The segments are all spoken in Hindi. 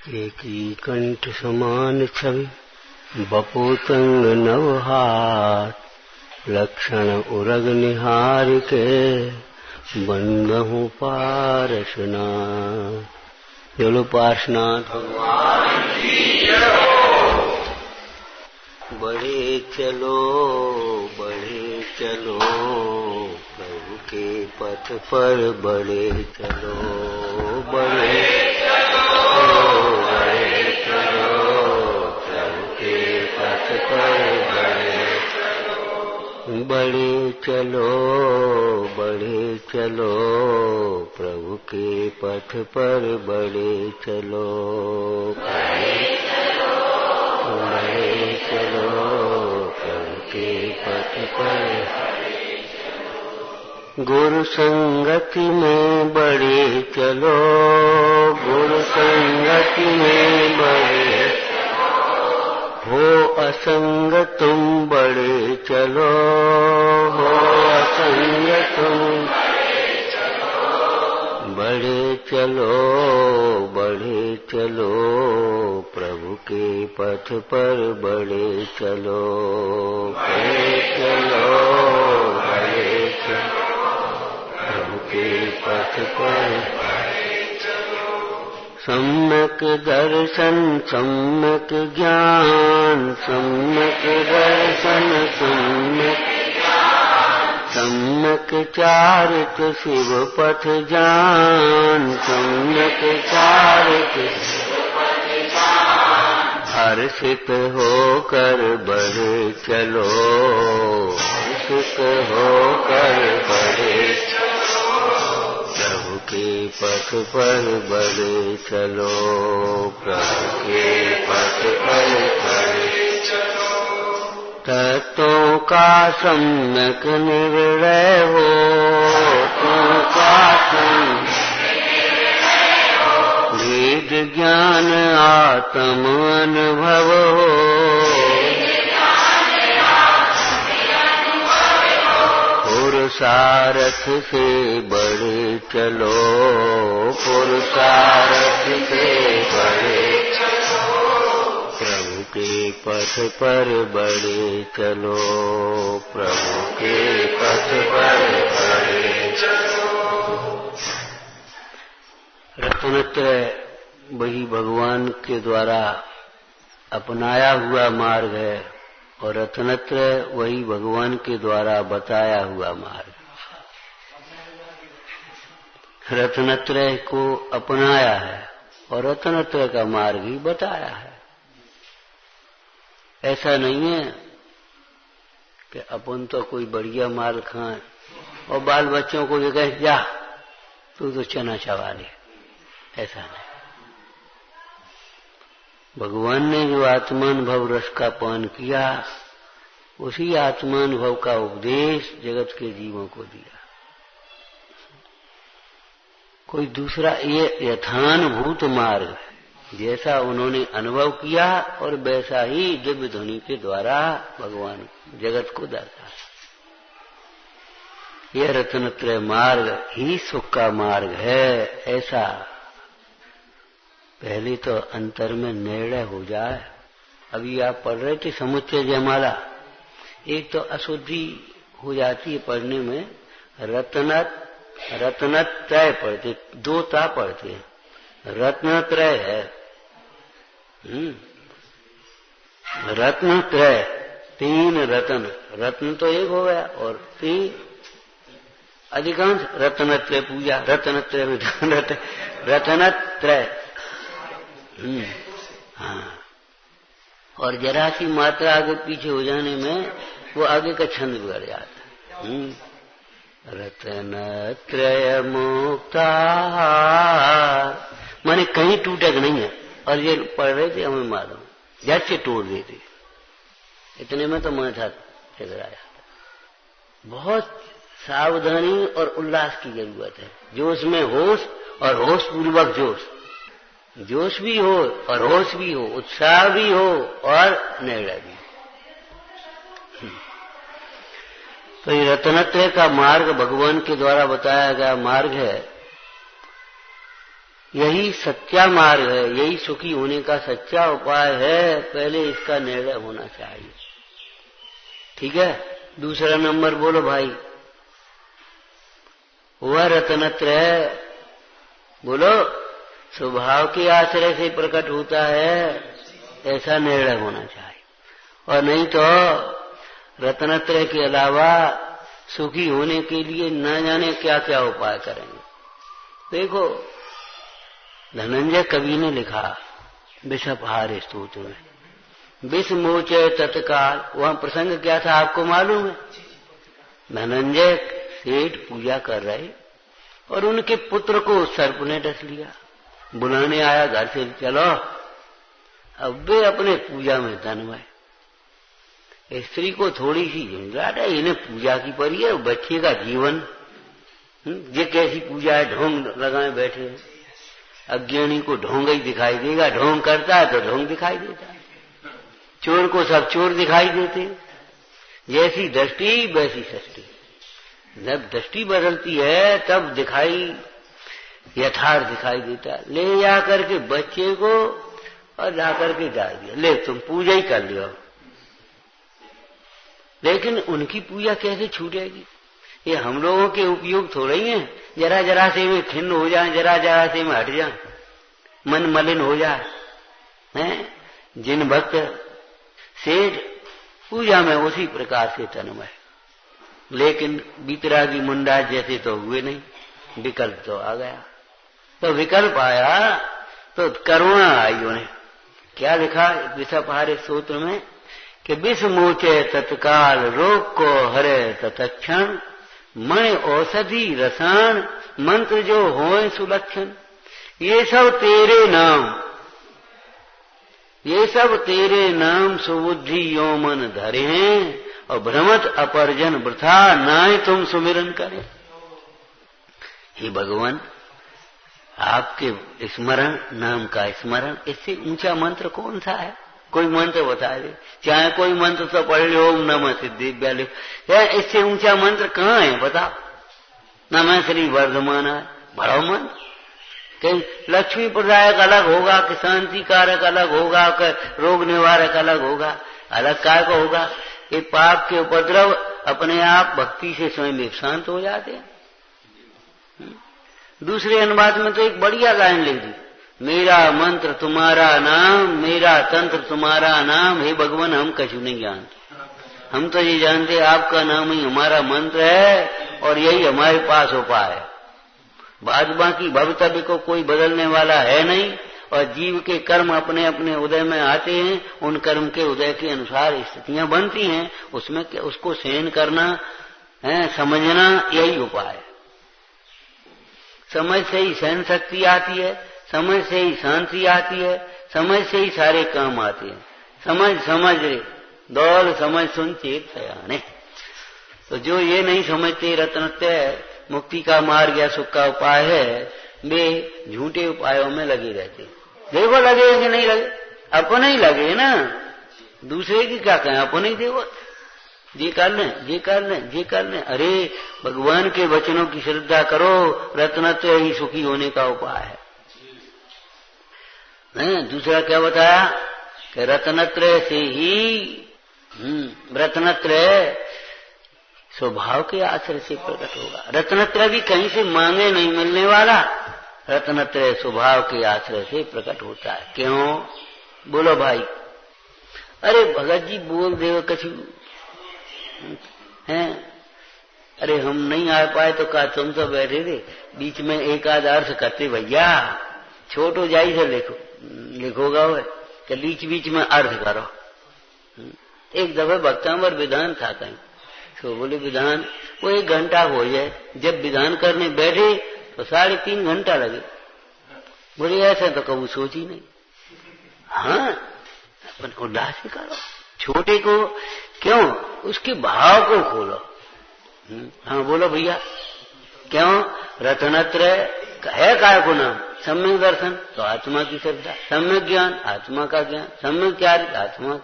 एकी कंठ समान छवि बपोतंग नवहार लक्षण उरग निहार के बंदहु पारसना। बोलो पार्शनाथ भगवान की जय। बढ़े चलो प्रभु के पथ पर बढ़े चलो, बढ़े बढ़े चलो प्रभु के पथ पर बढ़े चलो, बढ़े चलो प्रभु के पथ पर। गुरु संगति में बढ़े चलो, गुरु संगति में बढ़े हो असंग तुम बढ़े चलो, हो असंग तुम बढ़े चलो प्रभु के पथ पर बढ़े चलो, बढ़े चलो प्रभु के पथ पर। सम्यक दर्शन सम्यक ज्ञान, सम्यक दर्शन सम्यक चारित शिव पथ जान, सम्यक चारित हर्षित होकर बढ़े चलो, हर्षित होकर बढ़े प्रभु के पथ पर बढ़े चलो, प्रभु के पथ पर बढ़े चलो। तत्वों का सम्यक निर्णय हो, तत्वों का भेद ज्ञान आत्म अनुभव हो, पुरुषार्थ से बढ़े चलो, पुरुषार्थ से बढ़े चलो प्रभु के पथ पर बढ़े चलो, प्रभु के पथ पर बढ़े चलो। रत्नत्रय वही भगवान के द्वारा अपनाया हुआ मार्ग है और रत्नत्रय वही भगवान के द्वारा बताया हुआ मार्ग। रत्नत्रय को अपनाया है और रत्नत्रय का मार्ग ही बताया है। ऐसा नहीं है कि अपन तो कोई बढ़िया माल खाएं और बाल बच्चों को ये कहे जा तू तो चना चबा ले, ऐसा नहीं। भगवान ने जो आत्मानुभव रस का पान किया उसी आत्मानुभव का उपदेश जगत के जीवों को दिया। कोई दूसरा ये यथानुभूत मार्ग है, जैसा उन्होंने अनुभव किया और वैसा ही दिव्य ध्वनि के द्वारा भगवान जगत को दर्शा। यह रत्नत्रय मार्ग ही सुख का मार्ग है। ऐसा पहले तो अंतर में निर्णय हो जाए। अभी आप पढ़ रहे थे समुच्चय जयमाला, एक तो अशुद्धि हो जाती है पढ़ने में। रत्नत्रय पढ़ते, दो ता पढ़ते हैं, रत्नत्रय है। रत्नत्रय तीन रत्न, रत्न तो एक हो गया और तीन अधिकांश रत्नत्रय पूजा, रत्नत्रय रत्नत्रय। हाँ, और जरा सी मात्रा आगे पीछे हो जाने में वो आगे का छंद बिगड़ जाता है। रत्नत्रय मुक्ताहार माने कहीं टूटक नहीं है। और ये पढ़ रहे थे हमें मालूम, जट से तोड़ देते, इतने में तो माथा चकरा जाता। बहुत सावधानी और उल्लास की जरूरत है। जोश में होश और होश पूर्वक जोश, जोश भी हो और होश भी हो, उत्साह भी हो और निर्णय भी हो। तो ये रत्नत्रय का मार्ग भगवान के द्वारा बताया गया मार्ग है। यही सच्चा मार्ग है, यही सुखी होने का सच्चा उपाय है। पहले इसका निर्णय होना चाहिए। ठीक है। दूसरा नंबर बोलो भाई, वह रत्नत्रय बोलो स्वभाव के आश्रय से प्रकट होता है, ऐसा निर्णय होना चाहिए। और नहीं तो रत्नत्रय के अलावा सुखी होने के लिए न जाने क्या क्या उपाय करेंगे। देखो धनंजय कवि ने लिखा विषपहार स्तोत्र में, विष मोचे तत्काल। वहां प्रसंग क्या था आपको मालूम है? धनंजय सेठ पूजा कर रहे और उनके पुत्र को सर्प ने डस लिया। बुलाने आया घर से, चलो अब वे अपने पूजा में तन्मय। स्त्री को थोड़ी सी झंझाट है, इन्हें पूजा की पड़ी है, बच्चे का जीवन। ये कैसी पूजा है, ढोंग लगाए बैठे हैं। अज्ञानी को ढोंग ही दिखाई देगा, ढोंग करता है तो ढोंग दिखाई देता है। चोर को सब चोर दिखाई देते। जैसी दृष्टि वैसी सृष्टि। जब दृष्टि बदलती है तब दिखाई यथार्थ दिखाई देता है। ले जाकर के बच्चे को और जाकर के डाल दिया, ले तुम पूजा ही कर लियो। लेकिन उनकी पूजा कैसे छूटेगी? ये हम लोगों के उपयोग थोड़े ही है। जरा जरा से में खिन्न हो जाए, जरा जरा से में हट जाए, मन मलिन हो जाए हैं। जिन भक्त सेठ पूजा में उसी प्रकार से तन्मय, लेकिन बीतरागी मुंडा जैसे तो हुए नहीं, विकल्प तो आ गया। तो विकल्प आया तो करुणा आई उन्हें। क्या लिखा विषपहार स्तोत्र में कि विष मोचे तत्काल, रोग को हरे तत्क्षण, मणि औषधि रसायन, मंत्र जो होए सुलक्षण। ये सब तेरे नाम, ये सब तेरे नाम सुबुद्धि यौमन धरे हैं, और भ्रमत अपर्जन वृथा नाय तुम सुमिरन करें। हे भगवान, आपके स्मरण, नाम का स्मरण, इससे ऊंचा मंत्र कौन सा है? कोई मंत्र बता दे, चाहे कोई मंत्र तो पढ़ लो, ओम नमः सिद्धिभ्याय। इससे ऊंचा मंत्र कहाँ है बताओ? नमः श्री वर्धमान है, बड़ा मंत्र। कहीं लक्ष्मी प्रदायक अलग होगा, कि शांति कारक अलग होगा, कि रोग निवारक अलग होगा, अलग काय को होगा? ये पाप के उपद्रव अपने आप भक्ति से स्वयं शांत हो जाते हैं। दूसरे अनुवाद में तो एक बढ़िया लाइन लिख दी, मेरा मंत्र तुम्हारा नाम, मेरा तंत्र तुम्हारा नाम। हे भगवान, हम कछु नहीं जानते, हम तो ये जानते आपका नाम ही हमारा मंत्र है और यही हमारे पास उपाय है। बाद बाकी भवितव्य को कोई बदलने वाला है नहीं, और जीव के कर्म अपने अपने उदय में आते हैं, उन कर्म के उदय के अनुसार स्थितियां बनती हैं, उसमें उसको सहन करना है, समझना, यही उपाय है। समझ से ही सहन शक्ति आती है, समझ से ही शांति आती है, समझ से ही सारे काम आते हैं। समझ रे दौल समझ सुन चेत सयाने। तो जो ये नहीं समझते रत्नत्रय मुक्ति का मार्ग या सुख का उपाय है, वे झूठे उपायों में लगे रहते। देखो लगे कि नहीं लगे, अपने ही लगे ना, दूसरे की क्या कहें, अपने ही देखो, ये कर लें, ये कर लें, ये कर लें। अरे भगवान के वचनों की श्रद्धा करो, रत्नत्रय ही सुखी होने का उपाय है। दूसरा क्या बताया कि रत्नत्रय से ही, रत्नत्रय स्वभाव के आश्रय से प्रकट होगा। रत्नत्रय भी कहीं से मांगे नहीं मिलने वाला, रत्नत्रय स्वभाव के आश्रय से प्रकट होता है। क्यों बोलो भाई? अरे भगत जी बोल दे कछु हैं, अरे हम नहीं आ पाए तो कहा तुम तो बैठे थे, बीच में एक आध अर्थ करते भैया, छोटो जाई से लिखोगा वो कि बीच बीच में अर्थ करो। एक दफे भक्तांबर विधान था कहीं, तो बोले विधान वो 1 घंटा हो जाए, जब विधान करने बैठे तो 3.5 घंटा लगे। बोले ऐसा तो कभी सोची नहीं। हाँ, अपन उल्लास से करो, छोटे को क्यों, उसके भाव को खोलो। हाँ बोलो भैया, क्यों? रत्नत्रय है काय को नाम, सम्यक दर्शन तो आत्मा की श्रद्धा, सम्यक ज्ञान आत्मा का ज्ञान, सम्यक कार्य आत्मा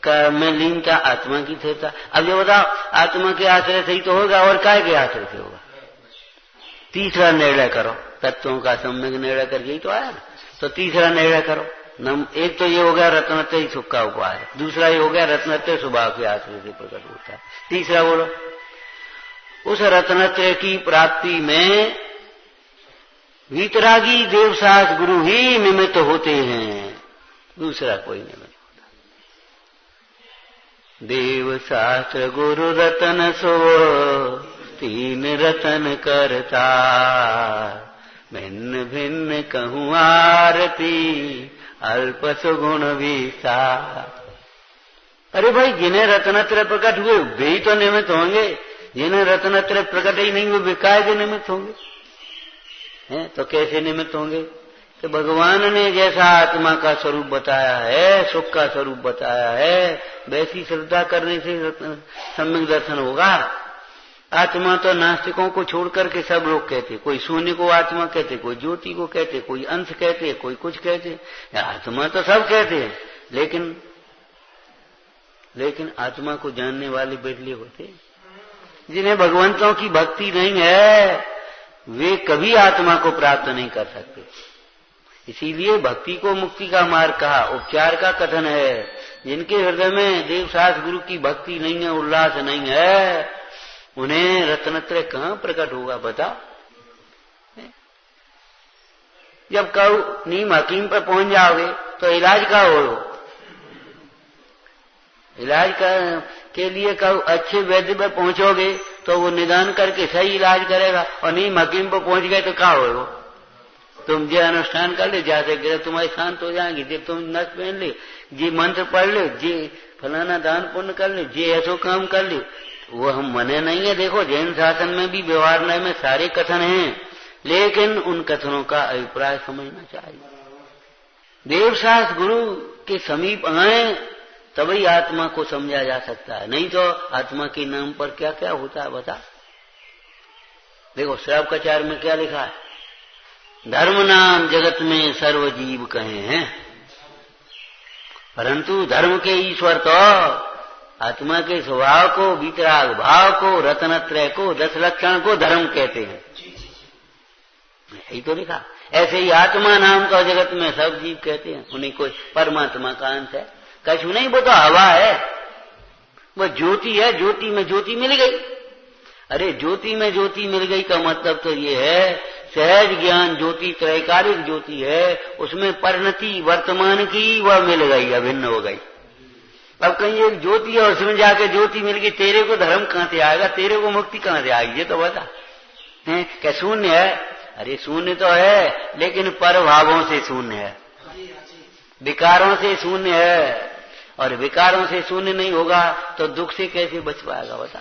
का में लीनता, आत्मा की स्थिरता। अब ये बताओ, आत्मा के आश्रय से ही तो होगा और काय के आश्रय से होगा? तीसरा निर्णय करो, तत्वों का सम्यक निर्णय करके ही तो आया ना। तो तीसरा निर्णय करो। एक तो ये हो गया रत्नत्रय सुख का उपाय, दूसरा ये हो गया रत्नत्रय स्वभाव के आश्रय से प्रकट होता है। तीसरा बोलो, उस रत्नत्रय की प्राप्ति में वीतरागी देवसास गुरु ही निमित्त होते हैं, दूसरा कोई निमित्त होता। देव शास्त्र गुरु रतन सो तीन रतन करता, भिन्न भिन्न कहूँ आरती अल्प सुगुण विसार। अरे भाई, जिन्हें रत्नत्रय प्रकट हुए वे ही तो निमित्त होंगे, जिन्हें रत्नत्रय प्रकट ही नहीं हुए वे काय के निमित्त होंगे? हैं तो कैसे निमित्त होंगे? कि भगवान ने जैसा आत्मा का स्वरूप बताया है, सुख का स्वरूप बताया है, वैसी श्रद्धा करने से सम्यक दर्शन होगा। आत्मा तो नास्तिकों को छोड़ करके सब लोग कहते, कोई शून्य को आत्मा कहते, कोई ज्योति को कहते, कोई अंश कहते, कोई कुछ कहते। आत्मा तो सब कहते हैं, लेकिन आत्मा को जानने वाले बिरले होते। जिन्हें भगवंतों की भक्ति नहीं है वे कभी आत्मा को प्राप्त नहीं कर सकते। इसीलिए भक्ति को मुक्ति का मार्ग कहा, उपचार का कथन है। जिनके हृदय में देवसास गुरु की भक्ति नहीं है, उल्लास नहीं है, उन्हें रत्नत्रय कहां प्रकट होगा बता? जब कहो नीम हकीम पर पहुंच जाओगे तो इलाज का हो, इलाज के लिए कहो अच्छे वैद्य पर पहुंचोगे तो वो निदान करके सही इलाज करेगा, और नीम हकीम पर पहुंच गए तो क्या हो? तुम जे अनुष्ठान कर ले, जाते गिरे तुम्हारी शांत हो जाएंगी, जे तुम नस पहन ले, जे मंत्र पढ़ ले, जे फलाना दान पुण्य कर ले, जे ऐसो काम कर ले, वो हम मने नहीं है। देखो जैन शासन में भी व्यवहार में सारे कथन हैं, लेकिन उन कथनों का अभिप्राय समझना चाहिए। देवशास गुरु के समीप आए तभी आत्मा को समझा जा सकता है, नहीं तो आत्मा के नाम पर क्या क्या होता है बता। देखो श्रावकाचार में क्या लिखा है, धर्म नाम जगत में सर्व जीव कहे हैं, परंतु धर्म के ईश्वर तो आत्मा के स्वभाव को, वितराग भाव को, रत्नत्रय को, 10 लक्षण को धर्म कहते हैं। यही तो लिखा। ऐसे ही आत्मा नाम का जगत में सब जीव कहते हैं, उन्हीं को परमात्मा का अंश है। कछु नहीं, वो तो हवा है, वो ज्योति है, ज्योति में ज्योति मिल गई। अरे ज्योति में ज्योति मिल गई का मतलब तो ये है सहज ज्ञान ज्योति त्रैकालिक ज्योति है, उसमें परिणति वर्तमान की वह मिल गई, अभिन्न हो गई। अब कहीं एक ज्योति है उसमें जाके ज्योति मिल गई, तेरे को धर्म कहां से आएगा, तेरे को मुक्ति कहां से आएगी, ये तो बता। क्या शून्य है? अरे शून्य तो है, लेकिन परभावों से शून्य है, विकारों से शून्य है, और विकारों से शून्य नहीं होगा तो दुख से कैसे बच पाएगा बता।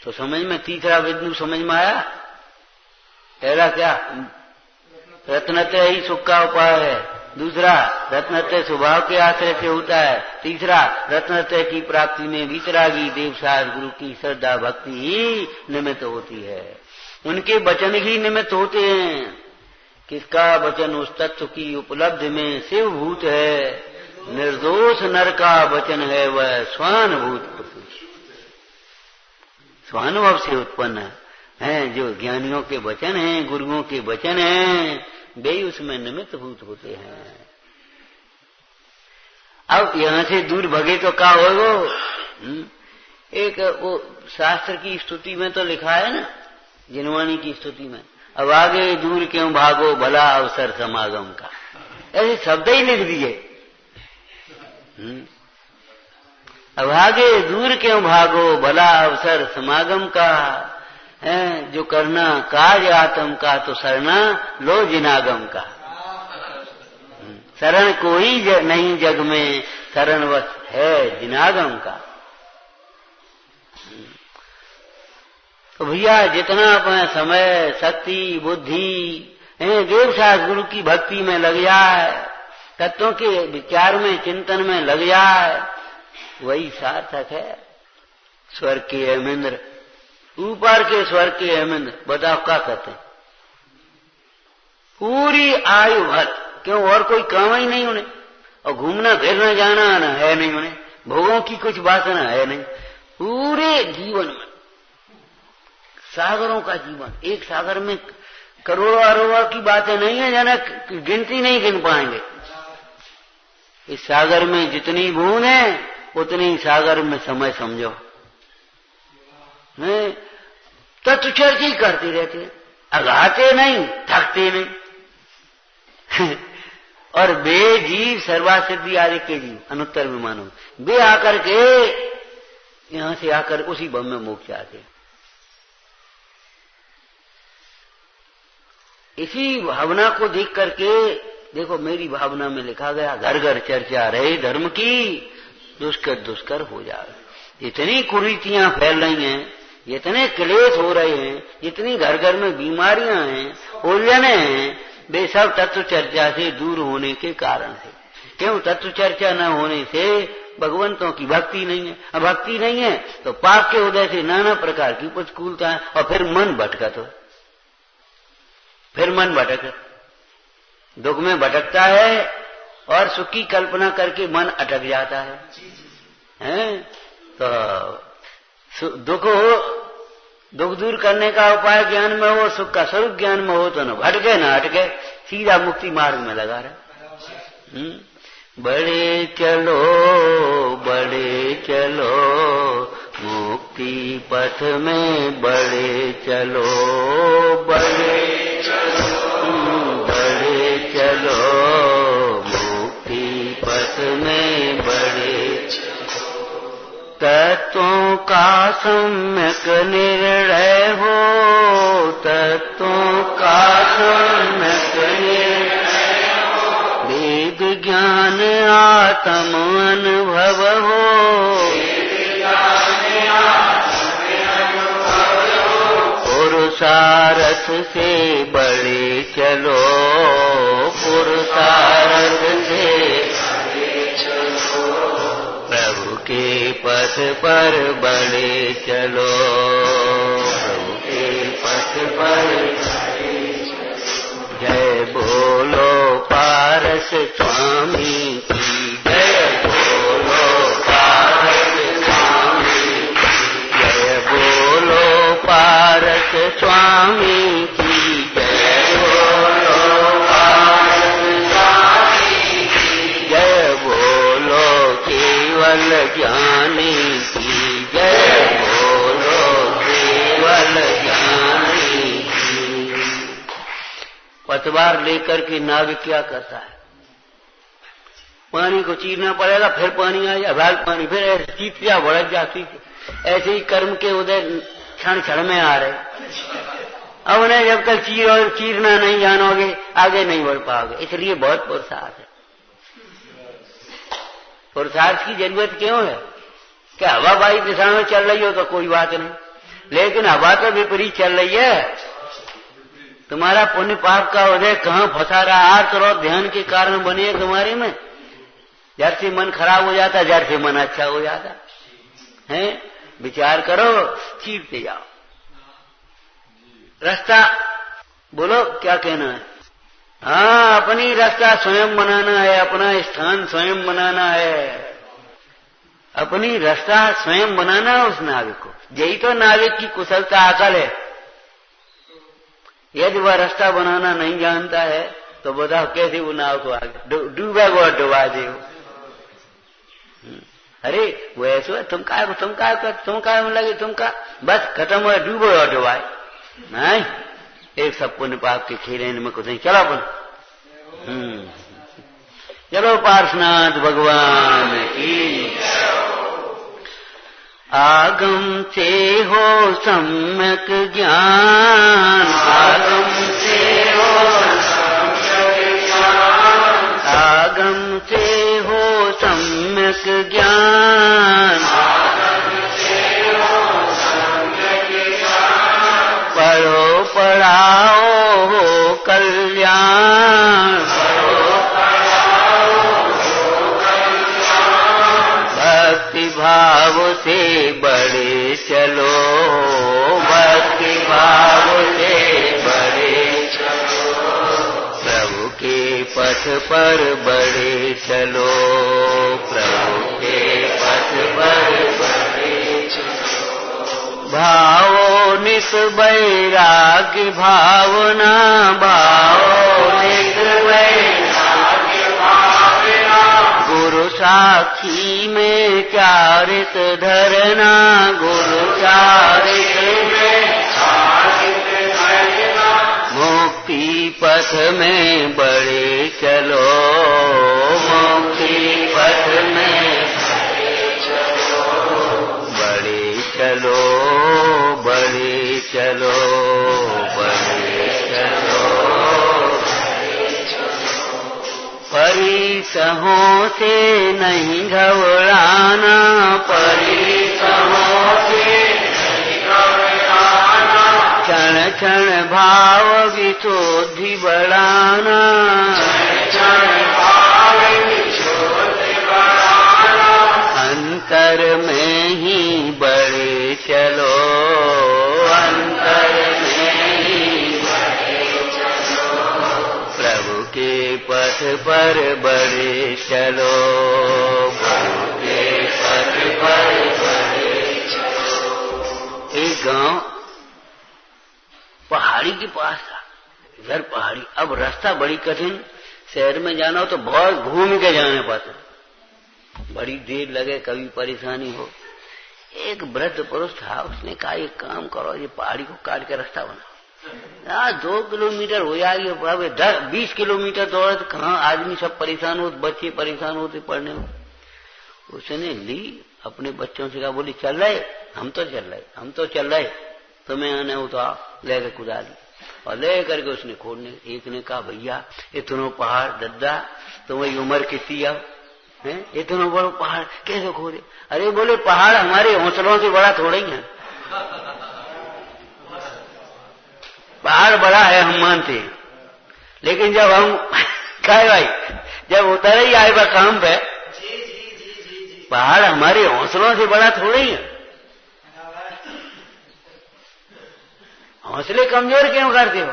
तो समझ में तीसरा बिंदु समझ में आया। पहला क्या, रत्नत्रय ही सुख का उपाय है, दूसरा रत्नत्रय स्वभाव के आश्रय से होता है, तीसरा रत्नत्रय की प्राप्ति में वितरागी देवसास गुरु की श्रद्धा भक्ति ही निमित्त होती है, उनके वचन ही निमित्त होते हैं। किसका वचन उस तत्व की उपलब्धि में शिवभूत है, निर्दोष नर का वचन है वह स्वानुभूत पुरुष, स्वानुभव से उत्पन्न है। जो ज्ञानियों के वचन हैं, गुरुओं के वचन हैं, वे उसमें निमित्त भूत होते हैं। अब यहां से दूर भगे तो क्या होगा? एक वो शास्त्र की स्तुति में तो लिखा है ना, जिनवाणी की स्तुति में, अब आगे दूर क्यों भागो भला अवसर समागम का, ऐसे शब्द ही लिख दिए। अब आगे दूर क्यों भागो भला अवसर समागम का, है जो करना काज आत्म का तो शरणा लो जिनागम का। शरण कोई नहीं जग में, शरणवश है जिनागम का। तो भैया जितना अपना समय शक्ति बुद्धि देवसास गुरु की भक्ति में लग जाए, तत्वों के विचार में चिंतन में लग जाए, वही सार्थक है। स्वर्ग के हेमेंद्र, ऊपर के स्वर्ग के हेमेंद्र, बताओ क्या कहते हैं? पूरी आयु भर, क्यों और कोई काम ही नहीं उन्हें, और घूमना फिरना जाना है नहीं उन्हें, भोगों की कुछ वासना है नहीं, पूरे जीवन में सागरों का जीवन, एक सागर में करोड़ों अरबों की बातें नहीं है, जनक गिनती नहीं गिन पाएंगे। इस सागर में जितनी बूंद है उतनी सागर में समय समझो। तत्व चर्चा ही करते रहते, अगाते नहीं, थकते नहीं। और वे जीव सर्वासिद्धि आदि के जीव अनुत्तर में मानो, वे आकर के यहां से आकर उसी बम में मुक जाते। इसी भावना को देख करके देखो, मेरी भावना में लिखा गया, घर घर चर्चा रहे धर्म की, दुष्कर दुष्कर हो जाए। इतनी कुरीतियां फैल रही हैं, इतने क्लेश हो रहे हैं, इतनी घर घर में बीमारियां हैं, उलझने हैं, वे सब तत्व चर्चा से दूर होने के कारण से। क्यों? तत्व चर्चा न होने से भगवंतों की भक्ति नहीं है। अब भक्ति नहीं है तो पाप के उदय से नाना प्रकार की प्रतिकूलता है, और फिर मन भटकत हो, फिर मन भटक, दुख में भटकता है और सुख की कल्पना करके मन अटक जाता है, हैं? तो दुख दूर करने का उपाय ज्ञान में हो, सुख का स्वरूप ज्ञान में हो, तो न भटके न हटके, सीधा मुक्ति मार्ग में लगा रहे। बड़े चलो मुक्ति पथ में, बड़े चलो मुक्ति पथ में, बड़े तत्वों का सम्यक निर्णय हो, तत्वों का सम्यक निर्णय हो, वेद ज्ञान आत्म अनुभव हो, पुरुषार्थ से बड़े चलो, पुरुषार्थ से प्रभु के पथ पर बड़े चलो, प्रभु के पथ पर जय बोलो पारस स्वामी की, जय बोलो पारस स्वामी की, जय बोलो पारस स्वामी की, जय बोलो पारस स्वामी की, जय बोलो केवल ज्ञानी की, जय बोलो केवल ज्ञानी की। पतवार लेकर के नाग क्या करता है? पानी को चीरना पड़ेगा, फिर पानी आ जाए, भाग पानी, फिर ऐसे चीतियां बढ़ जाती। ऐसे ही कर्म के उदय क्षण क्षण में आ रहे। अब उन्हें जब तक चीरना नहीं जानोगे आगे नहीं बढ़ पाओगे। इसलिए बहुत पुरुषार्थ है। पुरुषार्थ की जरूरत क्यों है? कि हवाबाई दिशा में चल रही हो तो कोई बात नहीं, लेकिन हवा तो विपरीत चल रही है। तुम्हारा पुण्य पाप का उदय कहां फंसा रहा? आर्त और ध्यान के कारण बने है तुम्हारे में। जड़ से मन खराब हो जाता, जड़ से मन अच्छा हो जाता है। विचार करो, चीरते जाओ। रास्ता बोलो क्या कहना है? हाँ, अपनी रास्ता स्वयं बनाना है, अपना स्थान स्वयं बनाना है, अपनी रास्ता स्वयं बनाना है उस नाविक को। यही तो नाविक की कुशलता अकल है। यदि वह रास्ता बनाना नहीं जानता है तो बताओ कैसे वो नाव को आगे डूबेगा और डुबा देगा। अरे वो ऐसा है, तुम काय में लगे, बस खत्म हो, डूबो और डुबाए नहीं। एक सब पुण्य पाप के खेल में कुछ नहीं। चलो अपन चलो पार्श्वनाथ भगवान की। आगम से हो सम्यक ज्ञान, आगम से हो सम्यक ज्ञान, आगम से हो सम्यक ज्ञान, आगम से हो सम्यक ज्ञान, पढ़ो पढ़ाओ हो कल्याण, पढ़ो पढ़ाओ हो कल्याण, भक्ति भाव से बड़े चलो, भक्ति भाव से बड़े चलो, प्रभु के पथ पर बड़े चलो, प्रभु के पथ पर बड़े चलो, भावो निस वैराग्य भावना, भावो निस वैराग्य भावना, गुरु साक्षी में चारित धरना, गुरु चारित में चारित धरना, मुक्ति पथ में बढ़े चलो, मुक्ति पथ में चलो, बढ़े चलो, बढ़े चलो, परिसहों से नहीं घबराना, परिसहों से नहीं घबराना, क्षण क्षण भाव विशुद्धि बढ़ाना, क्षण भाव विशुद्धि बढ़ाना, अंतर में ही बढ़े चलो, अंतर में ही बढ़े चलो, प्रभु के पथ पर बढ़े चलो, प्रभु के पथ पर बढ़े चलो। एक गांव पहाड़ी के पास था, इधर पहाड़ी, अब रास्ता बड़ी कठिन, शहर में जाना हो तो बहुत घूम के जाने पाते, बड़ी देर लगे, कभी परेशानी हो। एक वृद्ध पुरुष था, उसने कहा एक काम करो, ये पहाड़ी को काट के रास्ता बनाओ, 2 किलोमीटर हो जाएगी, 20 किलोमीटर दौड़े तो कहाँ आदमी सब परेशान हो, बच्चे परेशान होते पढ़ने में। उसने ली, अपने बच्चों से कहा, बोली चल रहे, हम तो चल रहे, तुम्हें आने हो तो आप लेकर कुदा ली, और ले करके उसने खोदने। एक ने कहा, भैया इतनो पहाड़ दद्दा, तुम्हारी उम्र कितनी अब है, इतना बड़ा पहाड़ कैसे खोदे? अरे बोले पहाड़ हमारे हौसलों से बड़ा थोड़ा ही है, पहाड़ बड़ा है हम मानते हैं, लेकिन जब हम कहे भाई जब उतर ही आए काम पे, पहाड़ हमारे हौसलों से बड़ा थोड़ा ही है। हौसले कमजोर क्यों करते हो?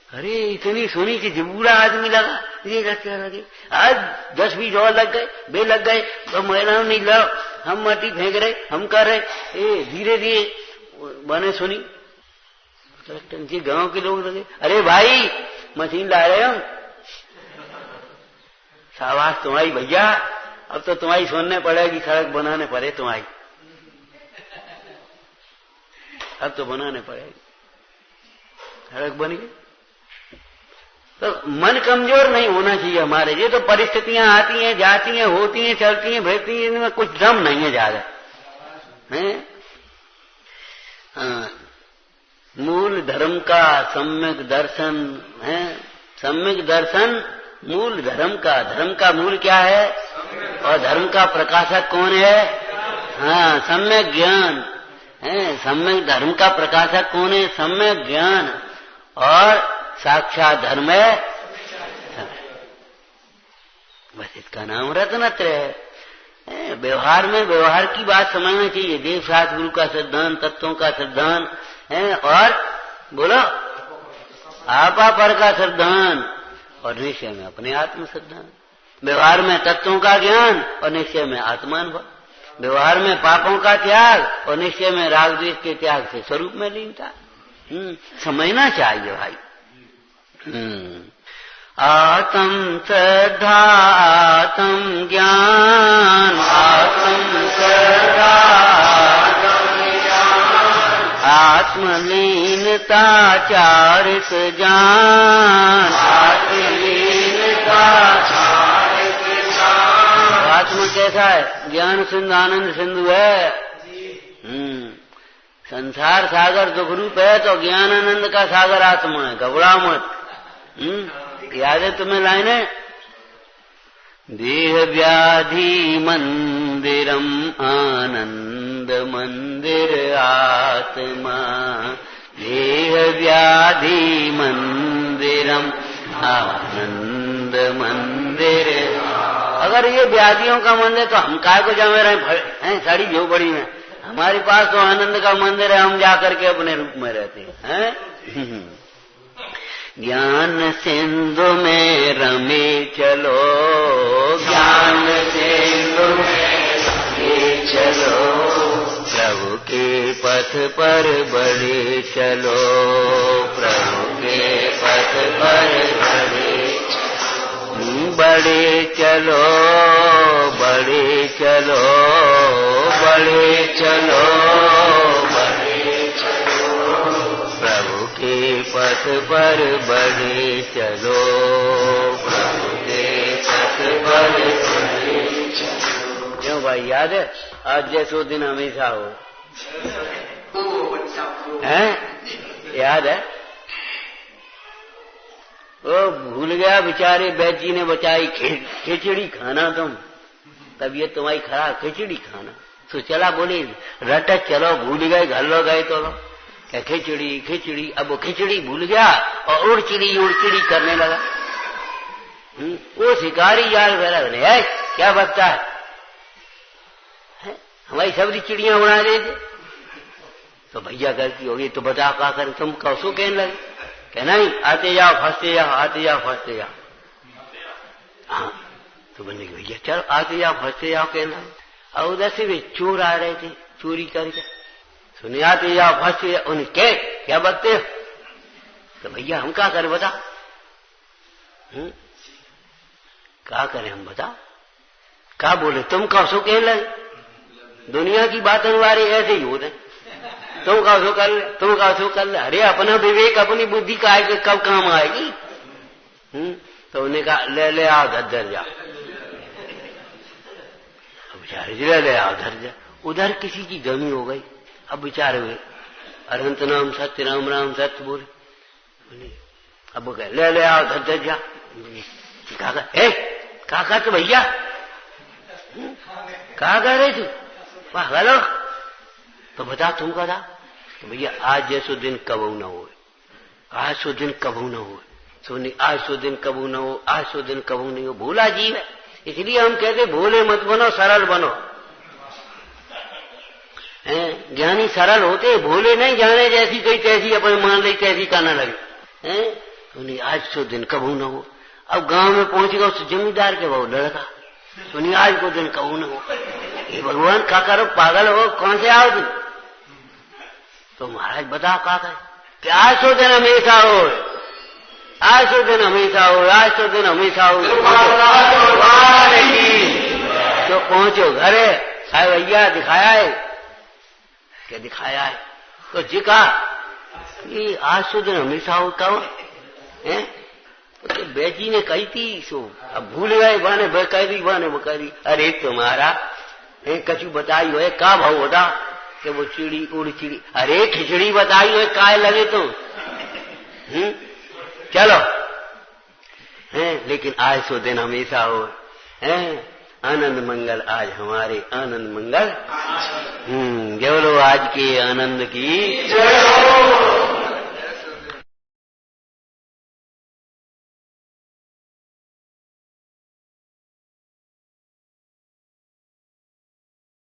अरे इतनी सोनी की जिबूरा आदमी लगा, ये लगे आज 10-20 और लग गए, बे लग गए, तो महिलाओं नहीं लो, हम माटी फेंक रहे, हम कर रहे, धीरे धीरे बने सुनी। जी गांव के लोग लगे, अरे भाई मशीन ला रहे हम, शाबाश तुम्हारी भैया, अब तो तुम्हारी सुनने पड़ेगी, सड़क बनाने पड़े तुम्हारी, अब तो बनाने पड़ेगी, सड़क बन गई। तो मन कमजोर नहीं होना चाहिए हमारे, ये तो परिस्थितियां आती हैं, जाती हैं, होती हैं, चलती हैं, भेजती हैं, इनमें कुछ दम नहीं है ज्यादा, हैं? मूल धर्म का सम्यक दर्शन है, सम्यक दर्शन मूल धर्म का मूल क्या है, और धर्म का प्रकाशक कौन है? हाँ, सम्यक ज्ञान है। सम्यक धर्म का प्रकाशक कौन है? सम्यक ज्ञान, और साक्षात धर्म है, बस इसका नाम रत्नत्रय है। व्यवहार में व्यवहार की बात समझना चाहिए, देव शास्त्र गुरु का सिद्धांत, तत्वों का सिद्धांत है, और बोलो आपा पर का सिद्धांत, और निश्चय में अपने आत्म सिद्धांत। व्यवहार में तत्वों का ज्ञान और निश्चय में आत्मानुभव, व्यवहार में पापों का त्याग और निश्चय में राग द्वेष के त्याग से स्वरूप में लीनता। समझना चाहिए भाई। आत्म श्रद्धा आत्म ज्ञान, आत्म श्रद्धा आत्म ज्ञान, आत्मलीनता चारित जान, आत्मलीनता चारित जान। आत्मा कैसा है? ज्ञान सिंधु आनंद सिंधु है। संसार सागर दुख रूप है, तो ज्ञान आनंद का सागर आत्मा है, घबराओ मत। याद है तुम्हें लाइने? देह व्याधि मंदिरम आनंद मंदिर आत्मा, देह व्याधि मंदिरम आनंद मंदिर। अगर ये व्याधियों का मंदिर तो हम काय को जमे रहे हैं साड़ी झोपड़ी में? हमारे पास तो आनंद का मंदिर है, हम जाकर के अपने रूप में रहते हैं। ज्ञान सिंधु में रमे चलो, ज्ञान सिंधु में रमे चलो, प्रभु के पथ पथ पर बढ़े चलो, प्रभु के पथ पर बढ़े चलो, बढ़े चलो, बढ़े चलो, बढ़े चलो, प्रभु के पथ पर बढ़े चलो, प्रभु के पथ पर बढ़े चलो। क्यों भाई, याद है? आज जैसो दिन हमेशा हो, हैं? याद है? वो भूल गया बेचारे वैद्य जी ने बचाई खिचड़ी खाना तुम, तबीयत तुम्हारी खराब, खिचड़ी खाना। तो चला बोली रट चलो, भूल गए, घर लो गए तो क्या खिचड़ी खिचड़ी, अब वो खिचड़ी भूल गया और उड़चिड़ी करने लगा। वो शिकारी यार मेरा है, क्या बकता है? हमारी सबरी चिड़ियां उड़ा देते। तो भैया करती होगी तो बता क्या करें, तुम कौसो कहने लगे? कहना नहीं, आते जाओ फंसते जाओ, आते जाओ फंसते जाओ। हाँ, तो बोले भैया चलो आते जाओ फंसते जाओ कहना। और उधर से भी चोर आ रहे थे चोरी करके, सुने आते जाओ फंसते जाओ। उन्हें क्या बकते हो? तो भैया हम क्या करें बता, क्या करें हम बता, क्या बोले? तुम कौसो कहने लगे? दुनिया की बातों वाले ऐसे ही होते, तुम कौसो कर ले, तुम कौसो कर ले। अरे अपना विवेक अपनी बुद्धि का है कि कब काम आएगी। तो उन्हें कहा ले ले आओ धर जा, बेचारे ले आओ धर जा। उधर किसी की गमी हो गई, अब बेचारे हुए अनंत नाम सत्य, राम राम सत्य बोले। अब कह ले आओ धर जा। कहा तो भैया कहा कर रहे थे? पागल हो? तो बता तुम का था? तो भैया आज जैसो दिन कबू न हो, आज सो दिन कबू न हो, सोनी आज सो दिन कबू न हो, आज सो दिन कबू नहीं हो। भोला जीव है, इसलिए हम कहते भोले मत बनो, सरल बनो। ज्ञानी सरल होते, भोले नहीं, जाने जैसी कोई तैसी अपने मान ली तैसी करना लगे। सोनी आज सो दिन कबू न हो। अब गांव में पहुंच गया उस जमींदार के वो लड़का, सुनिए आज को दिन कबू न हो। ये भगवान क्या करो, पागल हो, कौन से आओ तुम? तो महाराज बताओ क्या करें कि आज सो दिन हमेशा हो, आज सो दिन हमेशा हो, आज सो दिन हमेशा हो। तो पहुंचो घरे, साहब भैया दिखाया है, क्या दिखाया है? तो जी कहा कि आज सो दिन हमेशा हो, कब है? तो बेजी ने कही थी सो, अब भूल गए बाने बकरी बाने बकरी। अरे तुम्हारा कछु बताई हो का भाव होता कि वो चिड़ी उड़ चिड़ी, अरे खिचड़ी बताई हो काय लगे तुम? चलो लेकिन आज सो दिन हमेशा हो। आनंद मंगल आज हमारे आनंद मंगल। बोलो आज के आनंद की।